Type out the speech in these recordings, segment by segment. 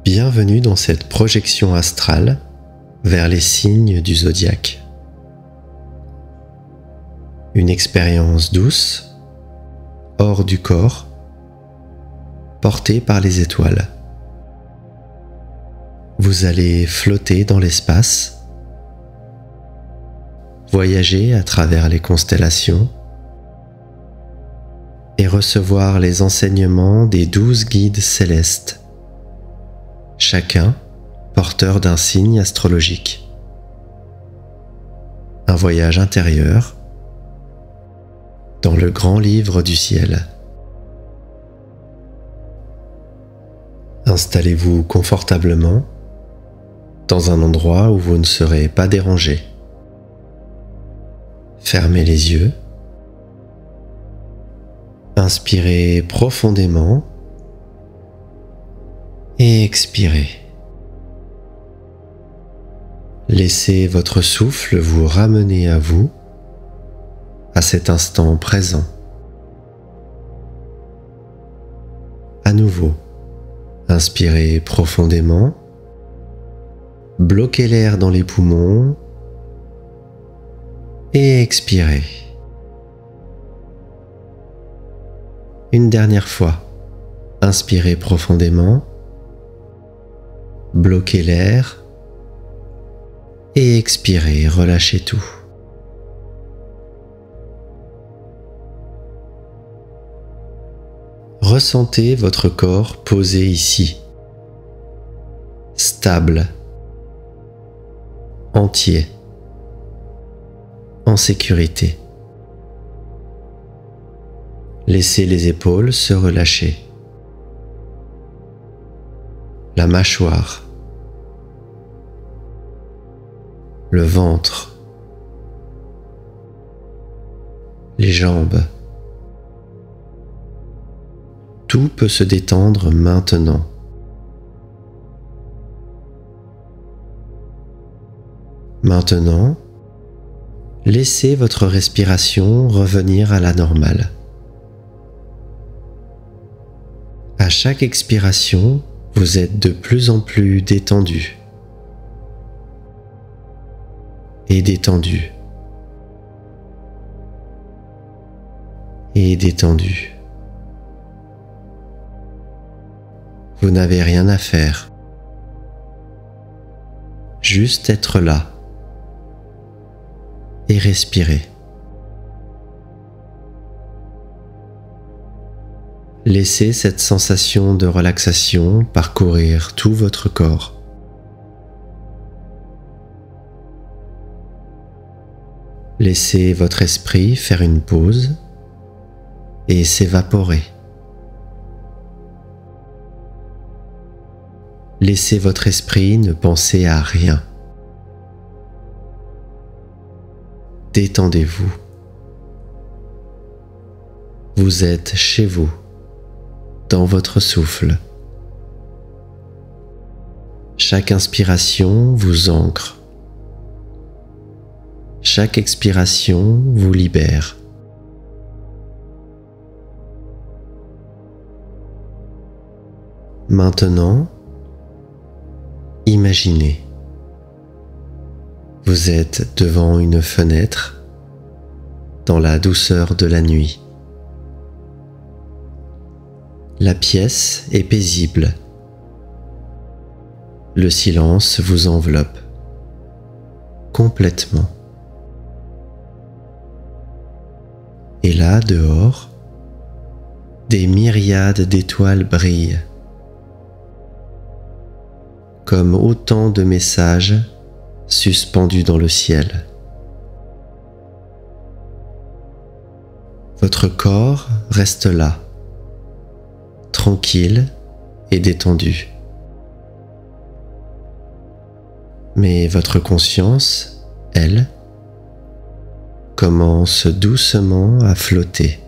Bienvenue dans cette projection astrale vers les signes du zodiaque. Une expérience douce, hors du corps, portée par les étoiles. Vous allez flotter dans l'espace, voyager à travers les constellations et recevoir les enseignements des 12 guides célestes, chacun porteur d'un signe astrologique. Un voyage intérieur dans le grand livre du ciel. Installez-vous confortablement dans un endroit où vous ne serez pas dérangé. Fermez les yeux. Inspirez profondément et expirez. Laissez votre souffle vous ramener à vous, à cet instant présent. À nouveau, inspirez profondément, bloquez l'air dans les poumons et expirez. Une dernière fois, inspirez profondément, bloquez l'air et expirez, relâchez tout. Ressentez votre corps posé ici, stable, entier, en sécurité. Laissez les épaules se relâcher. La mâchoire, le ventre, les jambes. Tout peut se détendre maintenant. Maintenant, laissez votre respiration revenir à la normale. À chaque expiration, vous êtes de plus en plus détendu et détendu et détendu. Vous n'avez rien à faire, juste être là et respirer. Laissez cette sensation de relaxation parcourir tout votre corps. Laissez votre esprit faire une pause et s'évaporer. Laissez votre esprit ne penser à rien. Détendez-vous. Vous êtes chez vous, dans votre souffle. Chaque inspiration vous ancre. Chaque expiration vous libère. Maintenant, imaginez. Vous êtes devant une fenêtre, dans la douceur de la nuit. La pièce est paisible. Le silence vous enveloppe complètement. Et là, dehors, des myriades d'étoiles brillent, comme autant de messages suspendus dans le ciel. Votre corps reste là, tranquille et détendu. Mais votre conscience, elle, commence doucement à flotter.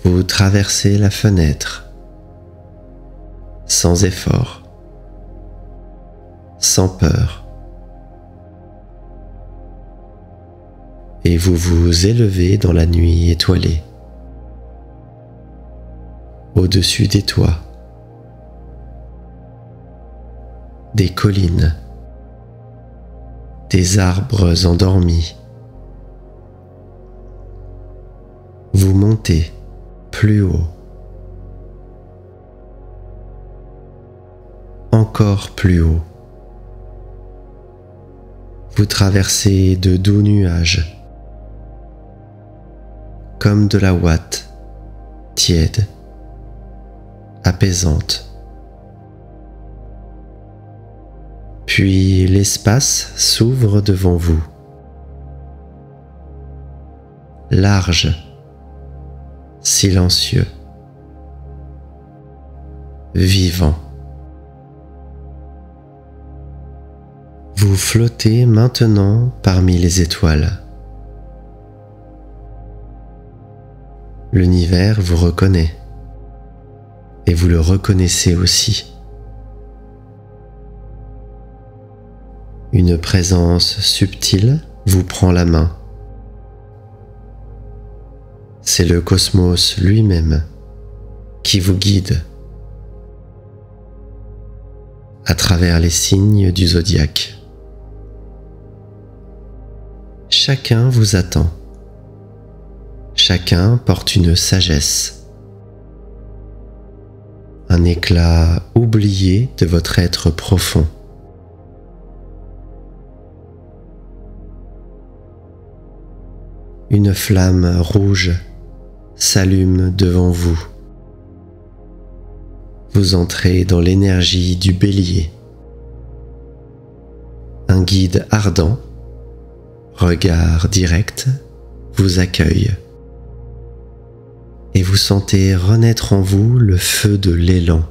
Vous traversez la fenêtre, sans effort, sans peur. Et vous vous élevez dans la nuit étoilée. au-dessus des toits, des collines, des arbres endormis. Vous montez plus haut, encore plus haut. Vous traversez de doux nuages, comme de la ouate, tiède, apaisante. Puis l'espace s'ouvre devant vous, large, silencieux, vivant. Vous flottez maintenant parmi les étoiles. L'univers vous reconnaît et vous le reconnaissez aussi. Une présence subtile vous prend la main. C'est le cosmos lui-même qui vous guide à travers les signes du zodiaque. Chacun vous attend. Chacun porte une sagesse, un éclat oublié de votre être profond. Une flamme rouge s'allume devant vous. Vous entrez dans l'énergie du bélier. Un guide ardent, regard direct, vous accueille. Et vous sentez renaître en vous le feu de l'élan.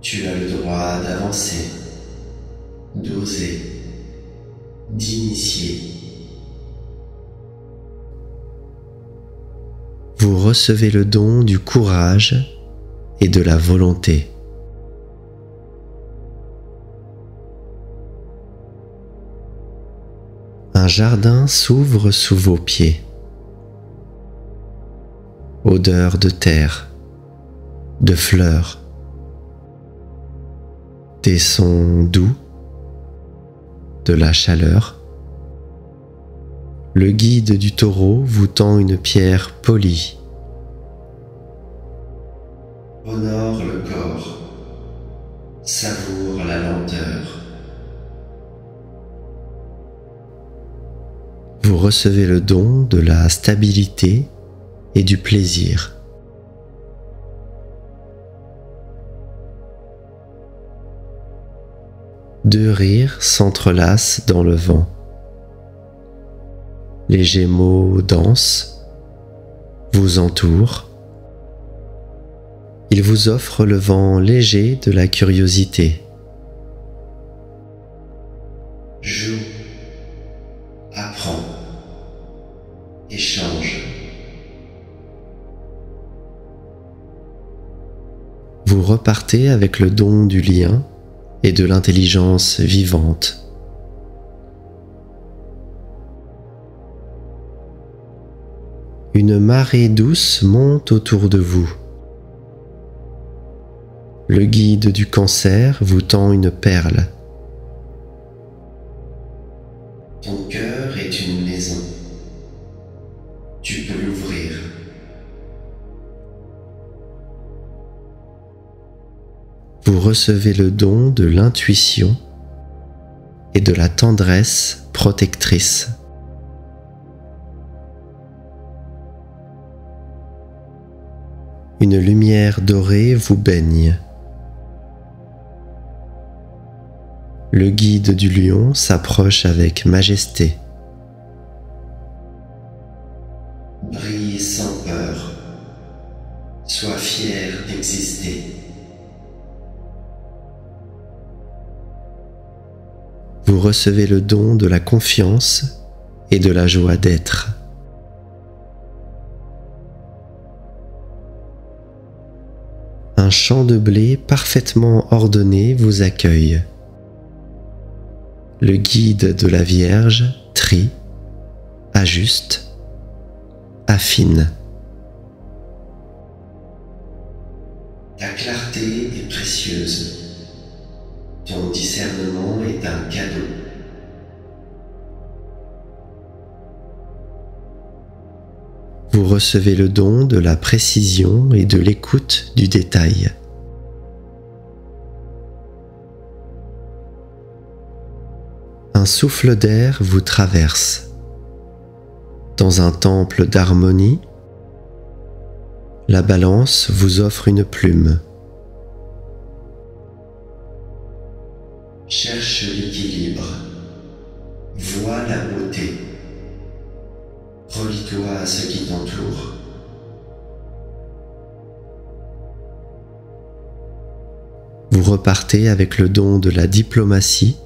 Tu as le droit d'avancer, d'oser, d'initier. Vous recevez le don du courage et de la volonté. Un jardin s'ouvre sous vos pieds. Odeur de terre, de fleurs, des sons doux, de la chaleur. Le guide du taureau vous tend une pierre polie. Honore le corps, savoure la lenteur. Vous recevez le don de la stabilité et du plaisir. Deux rires s'entrelacent dans le vent. Les gémeaux dansent, vous entourent. Ils vous offrent le vent léger de la curiosité. Joue, apprends, échange. Vous repartez avec le don du lien et de l'intelligence vivante. Une marée douce monte autour de vous. Le guide du cancer vous tend une perle. Ton cœur est une maison. Tu peux l'ouvrir. Vous recevez le don de l'intuition et de la tendresse protectrice. Une lumière dorée vous baigne. Le guide du lion s'approche avec majesté. Brille sans peur. Sois fier d'exister. Vous recevez le don de la confiance et de la joie d'être. Un champ de blé parfaitement ordonné vous accueille. Le guide de la Vierge trie, ajuste, affine. clarté est précieuse. Ton discernement est un cadeau. Vous recevez le don de la précision et de l'écoute du détail. Un souffle d'air vous traverse. Dans un temple d'harmonie, la balance vous offre une plume. Cherche l'équilibre. Vois la beauté. Relie-toi à ce qui t'entoure. Vous repartez avec le don de la diplomatie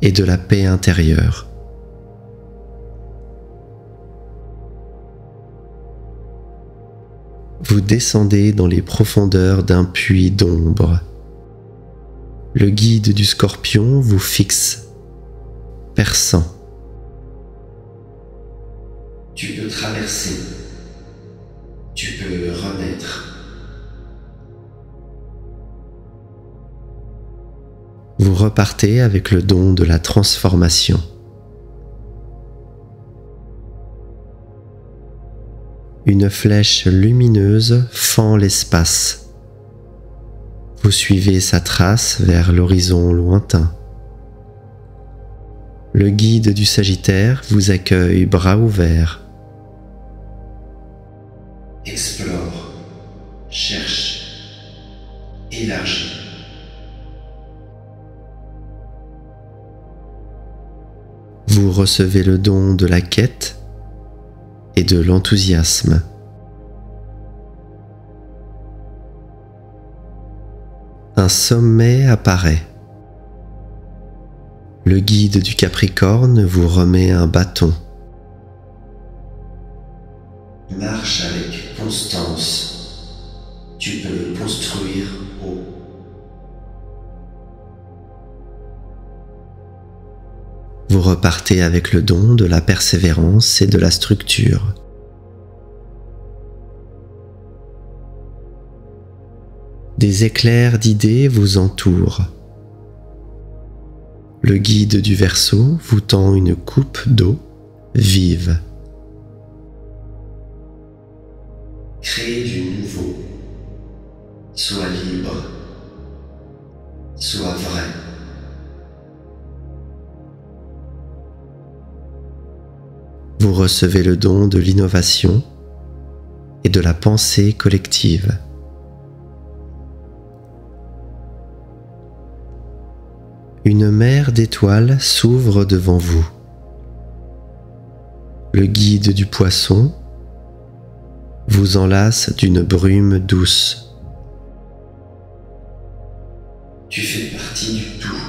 et de la paix intérieure. Vous descendez dans les profondeurs d'un puits d'ombre. Le guide du Scorpion vous fixe, perçant. Tu peux traverser, tu peux renaître. Vous repartez avec le don de la transformation. Une flèche lumineuse fend l'espace. Vous suivez sa trace vers l'horizon lointain. Le guide du Sagittaire vous accueille bras ouverts. Explore, cherche, élargis. Vous recevez le don de la quête et de l'enthousiasme. Un sommet apparaît. Le guide du Capricorne vous remet un bâton. Marche avec constance. Tu peux construire haut. Vous repartez avec le don de la persévérance et de la structure. Des éclairs d'idées vous entourent. Le guide du Verseau vous tend une coupe d'eau vive. Crée du nouveau. Sois libre. Sois vrai. Vous recevez le don de l'innovation et de la pensée collective. Une mer d'étoiles s'ouvre devant vous. Le guide du Poisson vous enlace d'une brume douce. Tu fais partie du tout.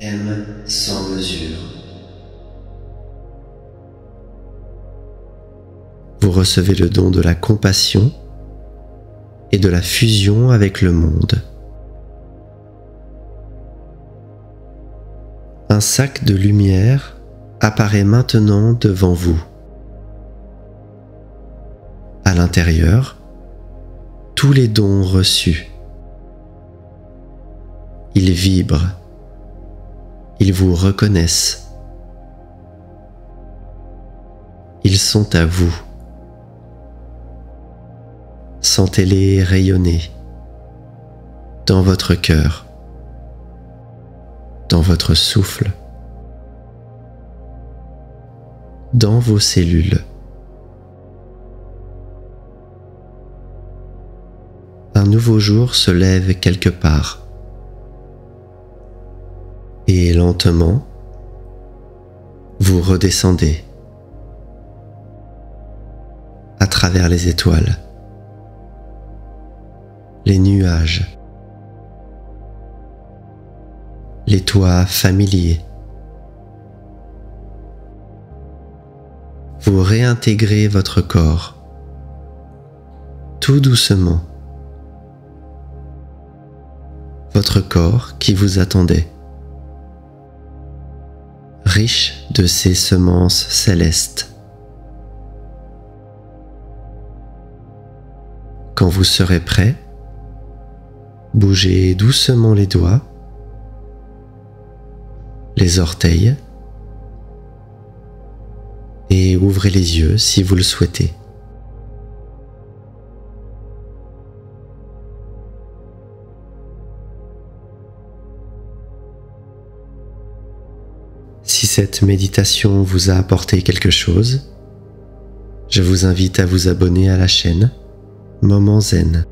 Aime sans mesure. Vous recevez le don de la compassion et de la fusion avec le monde. Un sac de lumière apparaît maintenant devant vous. À l'intérieur, tous les dons reçus. Ils vibrent. Ils vous reconnaissent. Ils sont à vous. Sentez-les rayonner dans votre cœur, dans votre souffle, dans vos cellules. Un nouveau jour se lève quelque part et lentement, vous redescendez à travers les étoiles, les nuages, les toits familiers. Vous réintégrez votre corps, tout doucement. Votre corps qui vous attendait, riche de ses semences célestes. Quand vous serez prêt, bougez doucement les doigts, les orteils et ouvrez les yeux si vous le souhaitez. Si cette méditation vous a apporté quelque chose, je vous invite à vous abonner à la chaîne Moment Zen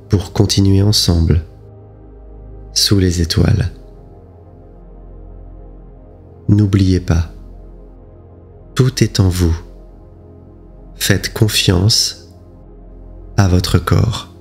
pour continuer ensemble sous les étoiles. N'oubliez pas, tout est en vous. Faites confiance à votre corps.